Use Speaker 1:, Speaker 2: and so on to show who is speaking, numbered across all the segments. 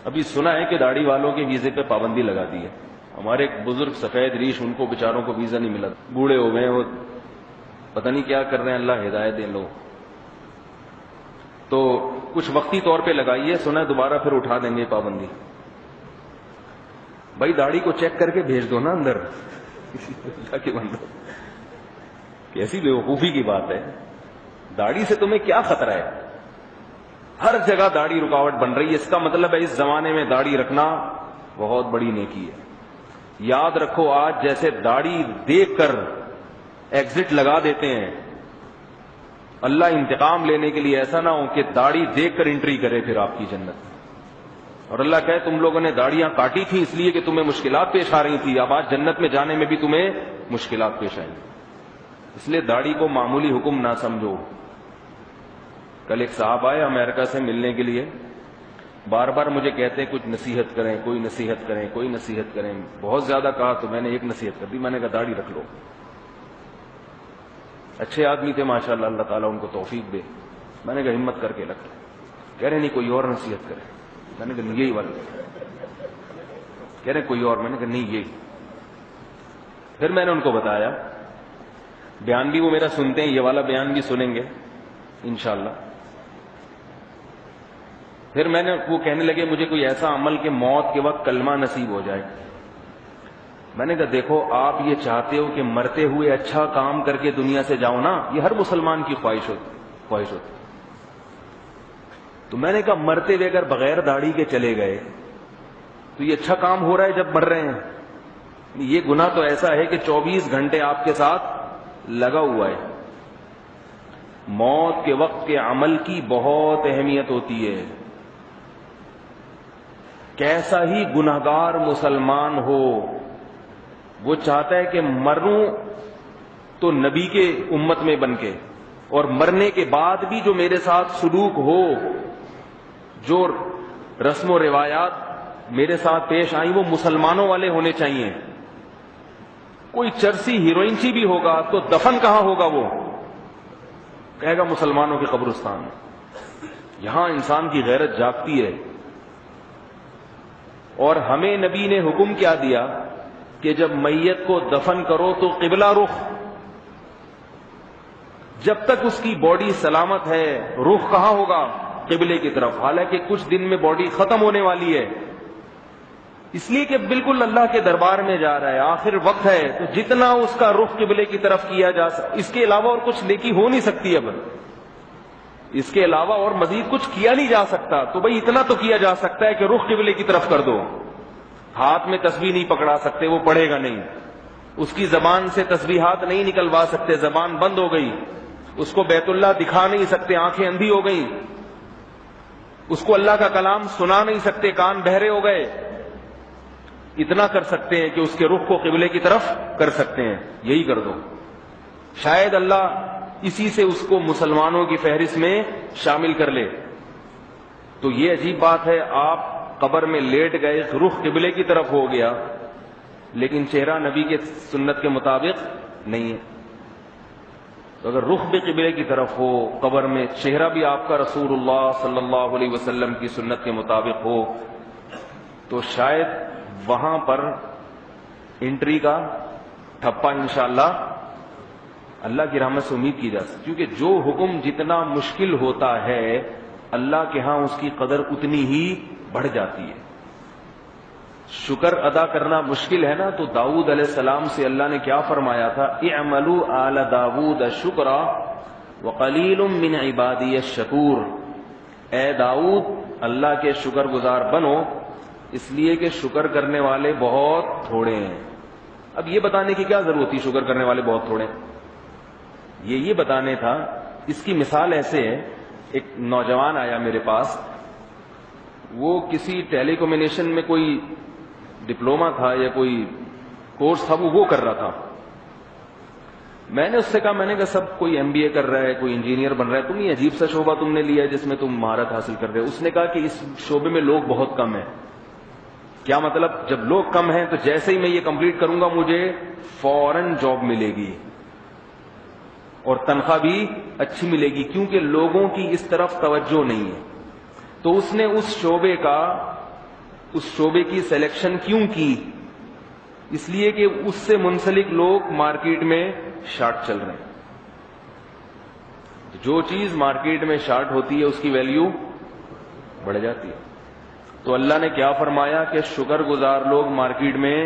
Speaker 1: ابھی سنا ہے کہ داڑھی والوں کے ویزے پہ پابندی لگا دی ہے. ہمارے ایک بزرگ سفید ریش، ان کو بیچاروں کو ویزا نہیں ملا، بوڑھے ہو گئے، وہ پتہ نہیں کیا کر رہے ہیں، اللہ ہدایت دے لو. تو کچھ وقتی طور پہ لگائیے، سنا ہے دوبارہ پھر اٹھا دیں گے پابندی. بھائی داڑھی کو چیک کر کے بھیج دو نا اندر. کیا بندو، کیسی بیوقوفی کی بات ہے. داڑھی سے تمہیں کیا خطرہ ہے؟ ہر جگہ داڑھی رکاوٹ بن رہی ہے. اس کا مطلب ہے اس زمانے میں داڑھی رکھنا بہت بڑی نیکی ہے. یاد رکھو، آج جیسے داڑھی دیکھ کر ایگزٹ لگا دیتے ہیں، اللہ انتقام لینے کے لیے ایسا نہ ہو کہ داڑھی دیکھ کر انٹری کرے پھر آپ کی جنت. اور اللہ کہے تم لوگوں نے داڑیاں کاٹی تھیں اس لیے کہ تمہیں مشکلات پیش آ رہی تھی، اب آج جنت میں جانے میں بھی تمہیں مشکلات پیش آئیں. اس لیے داڑھی کو معمولی حکم نہ سمجھو. کل ایک صاحب آئے امریکہ سے ملنے کے لیے، بار بار مجھے کہتے ہیں کچھ نصیحت کریں، کوئی نصیحت کریں، کوئی نصیحت کریں. بہت زیادہ کہا تو میں نے ایک نصیحت کر دی، میں نے کہا داڑھی رکھ لو. اچھے آدمی تھے ماشاءاللہ، اللہ تعالیٰ ان کو توفیق دے. میں نے کہا ہمت کر کے رکھ لو. کہہ رہے نہیں کوئی اور نصیحت کرے. میں نے کہا یہی والا. کہہ رہے کوئی اور. میں نے کہا نہیں یہی. پھر میں نے ان کو بتایا، بیان بھی وہ میرا سنتے ہیں، یہ والا بیان بھی سنیں گے انشاءاللہ. پھر میں نے وہ کہنے لگے مجھے کوئی ایسا عمل کہ موت کے وقت کلمہ نصیب ہو جائے. میں نے کہا دیکھو آپ یہ چاہتے ہو کہ مرتے ہوئے اچھا کام کر کے دنیا سے جاؤ نا، یہ ہر مسلمان کی خواہش ہوتی. تو میں نے کہا مرتے ہوئے اگر بغیر داڑھی کے چلے گئے تو یہ اچھا کام ہو رہا ہے جب مر رہے ہیں. یہ گناہ تو ایسا ہے کہ 24 گھنٹے آپ کے ساتھ لگا ہوا ہے. موت کے وقت کے عمل کی بہت اہمیت ہوتی ہے. کیسا ہی گنہگار مسلمان ہو، وہ چاہتا ہے کہ مروں تو نبی کے امت میں بن کے، اور مرنے کے بعد بھی جو میرے ساتھ سلوک ہو، جو رسم و روایات میرے ساتھ پیش آئیں وہ مسلمانوں والے ہونے چاہیے. کوئی چرسی ہیروئن سی بھی ہوگا تو دفن کہاں ہوگا؟ وہ کہے گا مسلمانوں کے قبرستان میں. یہاں انسان کی غیرت جاگتی ہے. اور ہمیں نبی نے حکم کیا دیا کہ جب میت کو دفن کرو تو قبلہ رخ، جب تک اس کی باڈی سلامت ہے رخ کہاں ہوگا؟ قبلے کی طرف. حالانکہ کچھ دن میں باڈی ختم ہونے والی ہے، اس لیے کہ بالکل اللہ کے دربار میں جا رہا ہے، آخر وقت ہے. تو جتنا اس کا رخ قبلے کی طرف کیا جا سکتا، اس کے علاوہ اور کچھ نیکی ہو نہیں سکتی. اب اس کے علاوہ اور مزید کچھ کیا نہیں جا سکتا. تو بھئی اتنا تو کیا جا سکتا ہے کہ رخ قبلے کی طرف کر دو. ہاتھ میں تسبیح نہیں پکڑا سکتے، وہ پڑھے گا نہیں. اس کی زبان سے تسبیحات نہیں نکلوا سکتے، زبان بند ہو گئی. اس کو بیت اللہ دکھا نہیں سکتے، آنکھیں اندھی ہو گئیں. اس کو اللہ کا کلام سنا نہیں سکتے، کان بہرے ہو گئے. اتنا کر سکتے ہیں کہ اس کے رخ کو قبلے کی طرف کر سکتے ہیں. یہی کر دو، شاید اللہ اسی سے اس کو مسلمانوں کی فہرست میں شامل کر لے. تو یہ عجیب بات ہے، آپ قبر میں لیٹ گئے، رخ قبلے کی طرف ہو گیا، لیکن چہرہ نبی کے سنت کے مطابق نہیں ہے. تو اگر رخ بھی قبلے کی طرف ہو قبر میں، چہرہ بھی آپ کا رسول اللہ صلی اللہ علیہ وسلم کی سنت کے مطابق ہو، تو شاید وہاں پر انٹری کا ٹھپا انشاءاللہ اللہ کی رحمت سے امید کی جا سکتی. کیونکہ جو حکم جتنا مشکل ہوتا ہے اللہ کے ہاں اس کی قدر اتنی ہی بڑھ جاتی ہے. شکر ادا کرنا مشکل ہے نا، تو داؤد علیہ السلام سے اللہ نے کیا فرمایا تھا؟ اعملوا آل داؤد شکرا وقلیل من عبادی الشکور. اے داؤد اللہ کے شکر گزار بنو، اس لیے کہ شکر کرنے والے بہت تھوڑے ہیں. اب یہ بتانے کی کیا ضرورت تھی شکر کرنے والے بہت تھوڑے؟ یہ بتانے تھا. اس کی مثال ایسے ہے، ایک نوجوان آیا میرے پاس، وہ کسی ٹیلی کمیونیکیشن میں کوئی ڈپلوما تھا یا کوئی کورس تھا، وہ کر رہا تھا. میں نے اس سے کہا، میں نے کہا سب کوئی ایم بی اے کر رہا ہے، کوئی انجینئر بن رہا ہے، تم یہ عجیب سا شعبہ تم نے لیا ہے جس میں تم مہارت حاصل کر رہے ہو. اس نے کہا کہ اس شعبے میں لوگ بہت کم ہیں. کیا مطلب؟ جب لوگ کم ہیں تو جیسے ہی میں یہ کمپلیٹ کروں گا مجھے فوراً جاب ملے گی اور تنخواہ بھی اچھی ملے گی، کیونکہ لوگوں کی اس طرف توجہ نہیں ہے. تو اس نے اس شعبے کا اس شعبے کی سلیکشن کیوں کی؟ اس لیے کہ اس سے منسلک لوگ مارکیٹ میں شارٹ چل رہے ہیں. جو چیز مارکیٹ میں شارٹ ہوتی ہے اس کی ویلیو بڑھ جاتی ہے. تو اللہ نے کیا فرمایا کہ شکر گزار لوگ مارکیٹ میں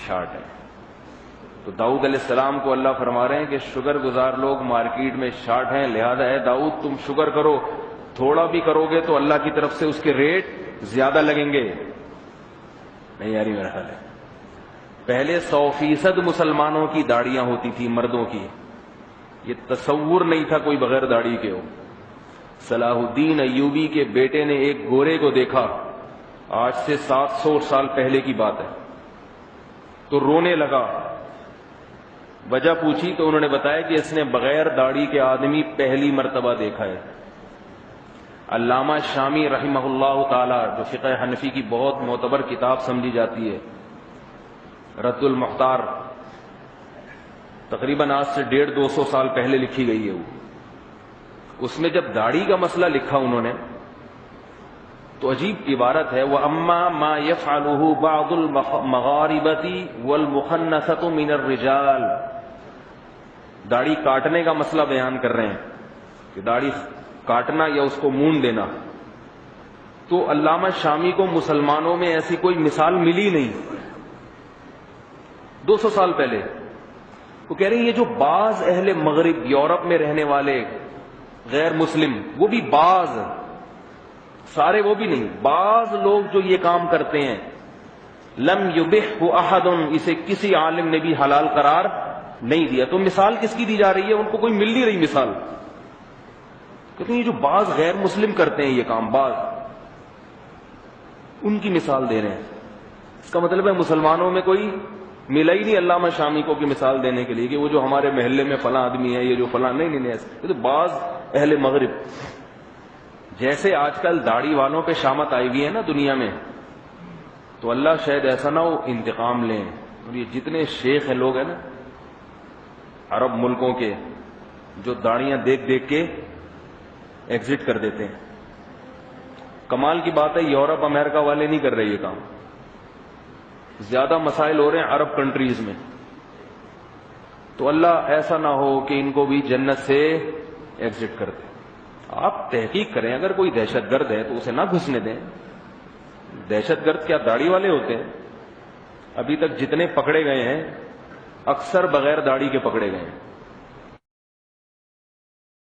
Speaker 1: شارٹ ہیں. تو داؤد علیہ السلام کو اللہ فرما رہے ہیں کہ شکر گزار لوگ مارکیٹ میں شارٹ ہیں، لہذا اے داؤد تم شکر کرو. تھوڑا بھی کرو گے تو اللہ کی طرف سے اس کے ریٹ زیادہ لگیں گے. نہیں یاری میرا خیال ہے پہلے 100% مسلمانوں کی داڑیاں ہوتی تھی مردوں کی، یہ تصور نہیں تھا کوئی بغیر داڑھی کے ہو. صلاح الدین ایوبی کے بیٹے نے ایک گورے کو دیکھا، آج سے 700 سال پہلے کی بات ہے، تو رونے لگا. وجہ پوچھی تو انہوں نے بتایا کہ اس نے بغیر داڑھی کے آدمی پہلی مرتبہ دیکھا ہے. علامہ شامی رحمہ اللہ تعالی جو فقہ حنفی کی بہت معتبر کتاب سمجھی جاتی ہے، رد المختار، تقریباً آج سے 150-200 سال پہلے لکھی گئی ہے. اس میں جب داڑھی کا مسئلہ لکھا انہوں نے تو عجیب عبارت ہے، وَأَمَّا مَا يَفْعَلُهُ بَعْضُ الْمَغَارِبَةِ وَالْمُخَنَّثَةُ مِنَ الرِّجَالِ. داڑھی کاٹنے کا مسئلہ بیان کر رہے ہیں کہ داڑھی کاٹنا یا اس کو مونڈ دینا. تو علامہ شامی کو مسلمانوں میں ایسی کوئی مثال ملی نہیں 200 سال پہلے. وہ کہہ رہے ہیں یہ جو بعض اہل مغرب یورپ میں رہنے والے غیر مسلم، وہ بھی بعض، سارے وہ بھی نہیں، بعض لوگ جو یہ کام کرتے ہیں، لم یبحہ احد، اسے کسی عالم نے بھی حلال قرار نہیں دیا. تو مثال کس کی دی جا رہی ہے؟ ان کو کوئی مل نہیں رہی مثال. کہتے ہیں یہ جو بعض غیر مسلم کرتے ہیں یہ کام، بعض، ان کی مثال دے رہے ہیں. اس کا مطلب ہے مسلمانوں میں کوئی ملا ہی نہیں علامہ شامی کو کہ مثال دینے کے لیے کہ وہ جو ہمارے محلے میں فلاں آدمی ہے، یہ جو فلاں، نہیں نہیں ایسے. یہ تو بعض اہل مغرب، جیسے آج کل داڑھی والوں پہ شامت آئی ہوئی ہے نا دنیا میں، تو اللہ شاید ایسا نہ ہو انتقام لیں. اور یہ جتنے شیخ ہیں لوگ ہیں نا عرب ملکوں کے، جو داڑیاں دیکھ دیکھ کے ایگزٹ کر دیتے ہیں. کمال کی بات ہے یورپ امریکہ والے نہیں کر رہے یہ کام، زیادہ مسائل ہو رہے ہیں عرب کنٹریز میں. تو اللہ ایسا نہ ہو کہ ان کو بھی جنت سے ایگزٹ کر دے. آپ تحقیق کریں، اگر کوئی دہشت گرد ہے تو اسے نہ گھسنے دیں. دہشت گرد کیا داڑھی والے ہوتے ہیں؟ ابھی تک جتنے پکڑے گئے ہیں اکثر بغیر داڑھی کے پکڑے گئے ہیں.